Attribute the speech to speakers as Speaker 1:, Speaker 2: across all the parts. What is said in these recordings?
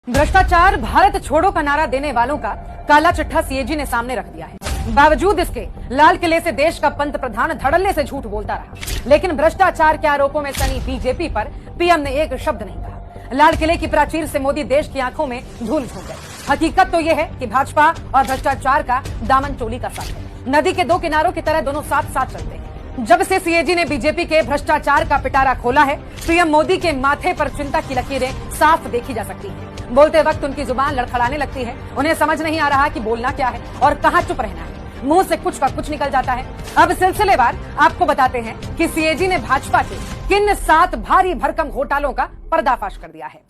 Speaker 1: भ्रष्टाचार भारत छोड़ो का नारा देने वालों का काला चिट्ठा सीएजी ने सामने रख दिया है। बावजूद इसके लाल किले से देश का पंत प्रधान धड़ल्ले से झूठ बोलता रहा, लेकिन भ्रष्टाचार के आरोपों में सनी बीजेपी पर पीएम ने एक शब्द नहीं कहा। लाल किले की प्राचीर से मोदी देश की आंखों में धूल झोंक गए। हकीकत तो यह है कि भाजपा और भ्रष्टाचार का दामन चोली का साथ है। नदी के दो किनारों की तरह दोनों साथ साथ चलते हैं। जब से सीएजी ने बीजेपी के भ्रष्टाचार का पिटारा खोला है, पीएम मोदी के माथे पर चिंता की लकीरें साफ देखी जा सकती हैं। बोलते वक्त उनकी जुबान लड़खड़ाने लगती है। उन्हें समझ नहीं आ रहा कि बोलना क्या है और कहां चुप रहना है। मुंह से कुछ का कुछ निकल जाता है। अब सिलसिलेवार आपको बताते हैं कि सीएजी ने भाजपा के किन 7 भारी भरकम घोटालों का पर्दाफाश कर दिया है।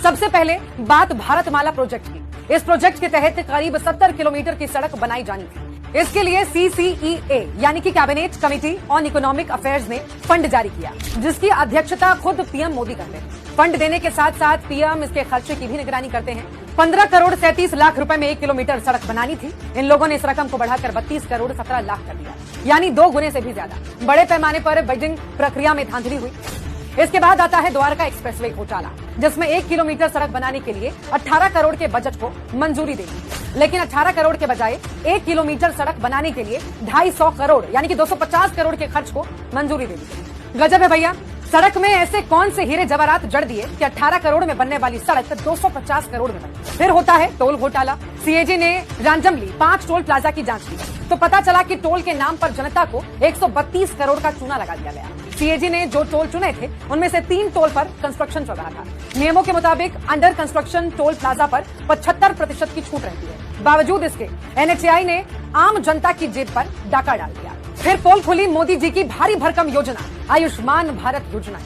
Speaker 1: सबसे पहले बात भारतमाला प्रोजेक्ट की। इस प्रोजेक्ट के तहत करीब 70 किलोमीटर की सड़क बनाई जानी थी। इसके लिए CCEA यानी कि cabinet committee on economic affairs ने फंड जारी किया, जिसकी अध्यक्षता खुद पीएम मोदी करते हैं। फंड देने के साथ साथ पीएम इसके खर्चे की भी निगरानी करते हैं। 15 करोड़ 37 लाख रुपए में 1 किलोमीटर सड़क बनानी थी। इन लोगों ने इस रकम को बढ़ाकर 32 करोड़ 17 लाख कर दिया, यानी 2 गुने से भी ज्यादा। बड़े पैमाने पर बिडिंग प्रक्रिया में धांधली हुई। इसके बाद आता है द्वारका एक्सप्रेसवे घोटाला, जिसमें 1 किलोमीटर सड़क बनाने के लिए 18 करोड़ के बजट को मंजूरी दे दी, लेकिन 18 करोड़ के बजाय 1 किलोमीटर सड़क बनाने के लिए 250 करोड़ यानी कि 250 करोड़ के खर्च को मंजूरी दे दी। गजब है भैया। सड़क में ऐसे कौन से हीरे जवाहरात जड़ दिए कि 18 करोड़ में बनने वाली सड़क 250 करोड़ में बनी। फिर होता है टोल घोटाला। सीएजी ने रैंडमली 5 टोल प्लाजा की जांच की तो पता चला कि टोल के नाम पर जनता को 132 करोड़ का चूना लगा दिया गया। सीएजी ने जो टोल चुने थे उनमें से 3 टोल पर कंस्ट्रक्शन चल रहा था। नियमों के मुताबिक अंडर कंस्ट्रक्शन टोल प्लाजा पर 75% की छूट रहती है। बावजूद इसके NHAI ने आम जनता की जेब पर डाका डाल दिया। फिर पोल खुली मोदी जी की भारी भरकम योजना आयुष्मान भारत योजना।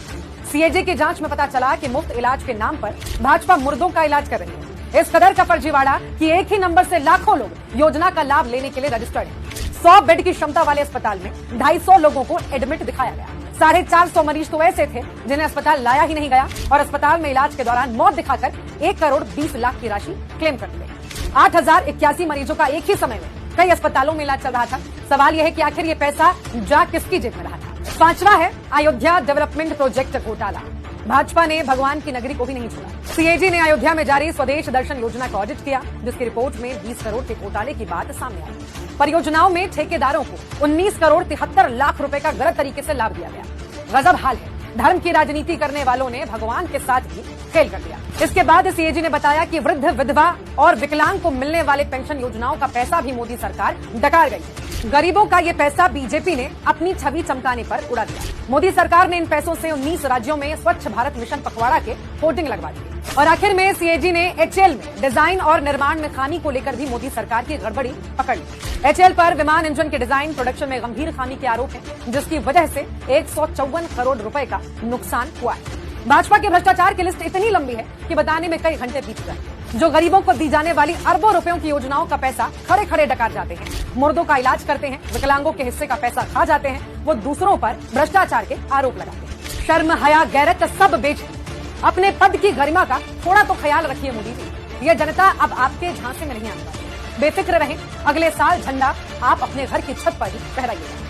Speaker 1: सीएजी की जांच में पता चला कि मुफ्त इलाज के नाम पर भाजपा मुर्दों का इलाज कर रही है। इस कदर का फर्जीवाड़ा कि एक ही नंबर से लाखों लोग योजना का लाभ लेने के लिए रजिस्टर्ड हैं। 100 बेड की क्षमता वाले अस्पताल में 250 लोगों को एडमिट दिखाया गया। 450 मरीज तो ऐसे थे जिन्हें अस्पताल लाया ही नहीं गया और अस्पताल में इलाज के दौरान मौत दिखाकर 1 करोड़ 20 लाख की राशि क्लेम कर ली गई। 8081 मरीजों का एक ही समय में कई अस्पतालों में इलाज चल रहा था। सवाल यह है कि आखिर ये पैसा जा किसकी जेब में रहा था। 5वां है अयोध्या डेवलपमेंट प्रोजेक्ट घोटाला। भाजपा ने भगवान की नगरी को भी नहीं छोड़ा। सीएजी ने अयोध्या में जारी स्वदेश दर्शन योजना का ऑडिट किया, जिसकी रिपोर्ट में 20 करोड़ के घोटाले की बात सामने आई। परियोजनाओं में ठेकेदारों को 19 करोड़ 73 लाख रुपए का गलत तरीके से लाभ दिया गया। गजब हाल है। धर्म की राजनीति करने वालों ने भगवान के साथ ही खेल कर दिया। इसके बाद सीएजी ने बताया कि वृद्ध, विधवा और विकलांग को मिलने वाले पेंशन योजनाओं का पैसा भी मोदी सरकार डकार गई है। गरीबों का ये पैसा बीजेपी ने अपनी छवि चमकाने पर उड़ा दिया। मोदी सरकार ने इन पैसों से 19 राज्यों में स्वच्छ भारत मिशन पखवाड़ा के होर्डिंग लगवा दी। और आखिर में सीएजी ने HAL में डिजाइन और निर्माण में खामी को लेकर भी मोदी सरकार की गड़बड़ी पकड़ ली। HAL पर विमान इंजन के डिजाइन प्रोडक्शन में गंभीर खामी के आरोप है, जिसकी वजह से 154 करोड़ रुपए का नुकसान हुआ है। भाजपा के भ्रष्टाचार की लिस्ट इतनी लंबी है कि बताने में कई घंटे बीत जाए। जो गरीबों को दी जाने वाली अरबों रुपयों की योजनाओं का पैसा खड़े खड़े डकार जाते हैं, मुर्दों का इलाज करते हैं, विकलांगों के हिस्से का पैसा खा जाते हैं, वो दूसरों पर भ्रष्टाचार के आरोप लगाते हैं। शर्म, हया, गैरत सब बेच अपने पद की गरिमा का थोड़ा तो ख्याल रखिए मोदी जी। यह जनता अब आपके झांसे में नहीं आने वाली। बेफिक्र रहें, अगले साल झंडा आप अपने घर की छत पर ही फहराइएगा।